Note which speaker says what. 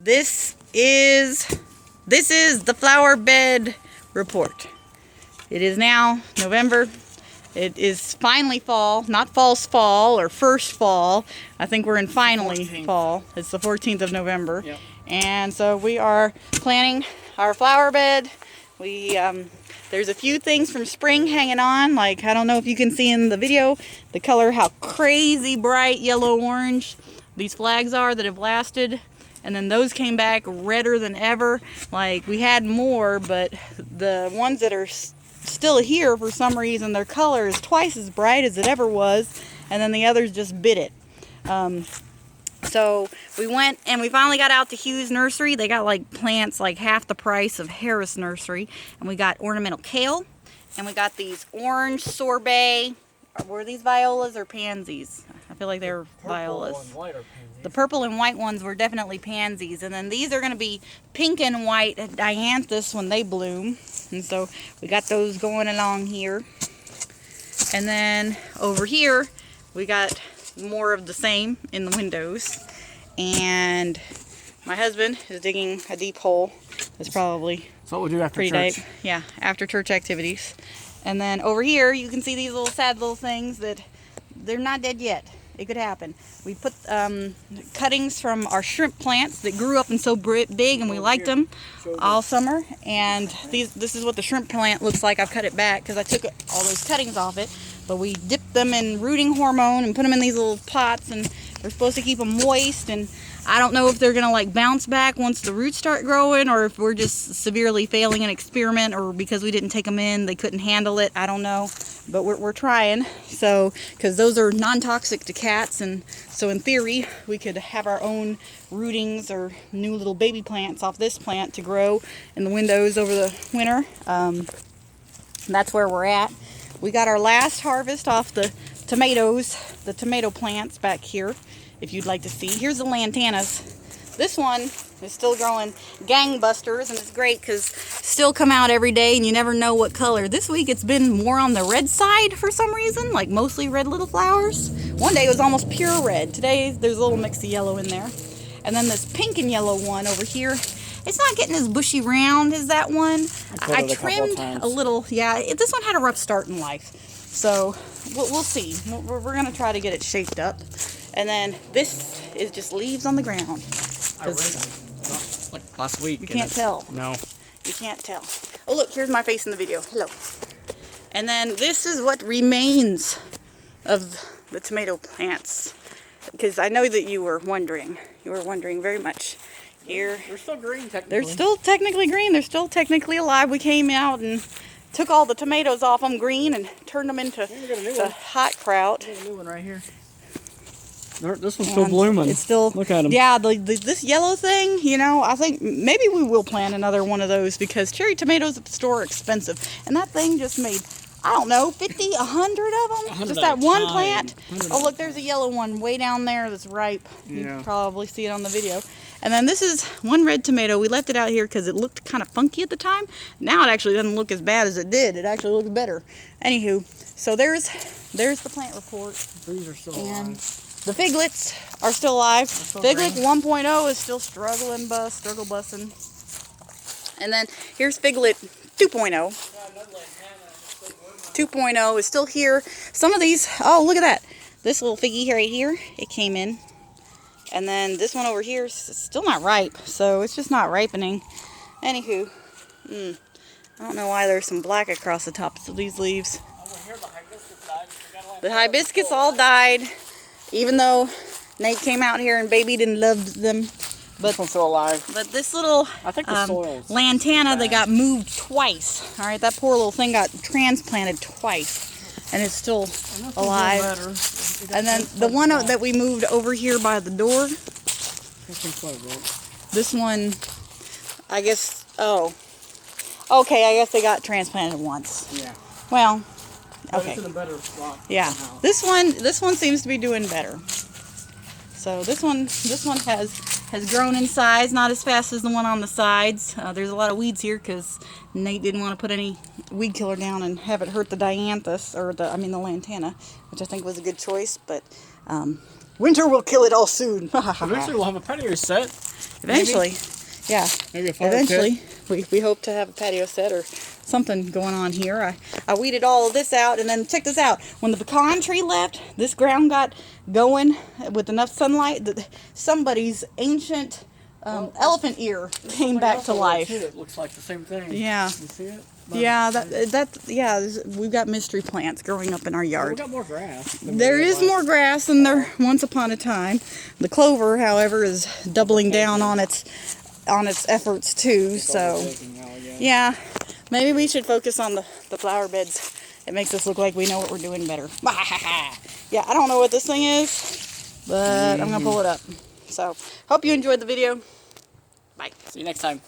Speaker 1: This is the flower bed report. It is now November. It is finally fall, not false fall or first fall. I think we're in finally fall. It's the 14th of November.
Speaker 2: Yep.
Speaker 1: And so we are planting our flower bed. There's a few things from spring hanging on, like I don't know if you can see in the video the color, how crazy bright yellow orange these flags are that have lasted. And then those came back redder than ever. Like, we had more, but the ones that are still here, for some reason, their color is twice as bright as it ever was. And then the others just bit it. So we went and we finally got out to Hughes Nursery. They got like plants like half the price of Harris Nursery. And we got ornamental kale. And we got these orange sorbet. Were these violas or pansies? I feel like they're violas. The purple and white ones were definitely pansies. And then these are going to be pink and white dianthus when they bloom. And so we got those going along here. And then over here, we got more of the same in the windows. And my husband is digging a deep hole. That's probably
Speaker 2: what we'll do after
Speaker 1: pretty
Speaker 2: church.
Speaker 1: deep. Yeah, after church activities. And then over here, you can see these little sad little things that they're not dead yet. It could happen. We put cuttings from our shrimp plants that grew up and so big, and we liked them all summer. And this is what the shrimp plant looks like. I've cut it back because I took all those cuttings off it. But we dipped them in rooting hormone and put them in these little pots, and we're supposed to keep them moist. And I don't know if they're gonna like bounce back once the roots start growing, or if we're just severely failing an experiment, or because we didn't take them in, they couldn't handle it. I don't know, but we're trying. So, because those are non-toxic to cats, and so in theory we could have our own rootings or new little baby plants off this plant to grow in the windows over the winter. That's where we're at. We got our last harvest off the tomatoes, the tomato plants back here, if you'd like to see. Here's the lantanas. This one is still growing gangbusters, and it's great because still come out every day and you never know what color. This week it's been more on the red side for some reason, like mostly red little flowers. One day it was almost pure red. Today there's a little mix of yellow in there. And then this pink and yellow one over here, it's not getting as bushy round as that one. I trimmed a little. Yeah, this one had a rough start in life. So we'll see. We're going to try to get it shaped up. And then this is just leaves on the ground.
Speaker 2: I read it like last week.
Speaker 1: You can't tell.
Speaker 2: No.
Speaker 1: You can't tell. Oh, look, here's my face in the video. Hello. And then this is what remains of the tomato plants. Because I know that you were wondering. You were wondering very much. Here.
Speaker 2: They're still green, technically.
Speaker 1: They're still technically green. They're still technically alive. We came out and took all the tomatoes off them green and turned them into the hot kraut.
Speaker 2: There's a new one right here. This one's still blooming.
Speaker 1: It's still,
Speaker 2: look at them.
Speaker 1: Yeah, this yellow thing, you know, I think maybe we will plant another one of those because cherry tomatoes at the store are expensive. And that thing just made, I don't know, 50, 100 of them? Just that one plant? Oh, look, there's a yellow one way down there that's ripe. You can probably see it on the video. And then this is one red tomato. We left it out here because it looked kind of funky at the time. Now it actually doesn't look as bad as it did. It actually looks better. Anywho, so there's the plant report.
Speaker 2: These are still
Speaker 1: and
Speaker 2: alive.
Speaker 1: The figlets are still alive.
Speaker 2: Still
Speaker 1: Figlet
Speaker 2: green.
Speaker 1: 1.0 is still struggle bussing. And then here's Figlet 2.0. 2.0 is still here. Some of these, oh, look at that. This little figgy right here, it came in. And then this one over here is still not ripe, so it's just not ripening. Anywho, I don't know why there's some black across the tops of these leaves. The hibiscus all died, even though Nate came out here and babied and loved them. But
Speaker 2: this one's still alive.
Speaker 1: But this little
Speaker 2: I think the soil's
Speaker 1: lantana, they got moved twice. All right, that poor little thing got transplanted twice. And it's still alive. And then the one that we moved over here by the door, this one, I guess, oh, okay, I guess they got transplanted once.
Speaker 2: Yeah.
Speaker 1: Well, okay.
Speaker 2: It's in a better spot.
Speaker 1: Yeah, this one seems to be doing better. So this one has grown in size, not as fast as the one on the sides. There's a lot of weeds here because Nate didn't want to put any weed killer down and have it hurt the dianthus, or the lantana, which I think was a good choice. But Winter will kill it all soon.
Speaker 2: Eventually we'll have a patio set.
Speaker 1: Eventually. Yeah.
Speaker 2: Maybe a fire
Speaker 1: Eventually.
Speaker 2: pit.
Speaker 1: We hope to have a patio set or something going on here. I weeded all of this out, and then check this out. When the pecan tree left, this ground got going with enough sunlight that somebody's ancient elephant ear came back to life.
Speaker 2: It looks like the same thing.
Speaker 1: Yeah.
Speaker 2: You see it?
Speaker 1: Yeah, we've got mystery plants growing up in our
Speaker 2: We
Speaker 1: yard.
Speaker 2: got more grass. than we
Speaker 1: There is
Speaker 2: realized.
Speaker 1: more grass than there once upon a time. The clover, however, is doubling down on its efforts too.
Speaker 2: It's all
Speaker 1: So
Speaker 2: looking now again.
Speaker 1: yeah, maybe we should focus on the flower beds. It makes us look like we know what we're doing better. Yeah, I don't know what this thing is, but I'm gonna pull it up. So hope you enjoyed the video. Bye.
Speaker 2: See you next time.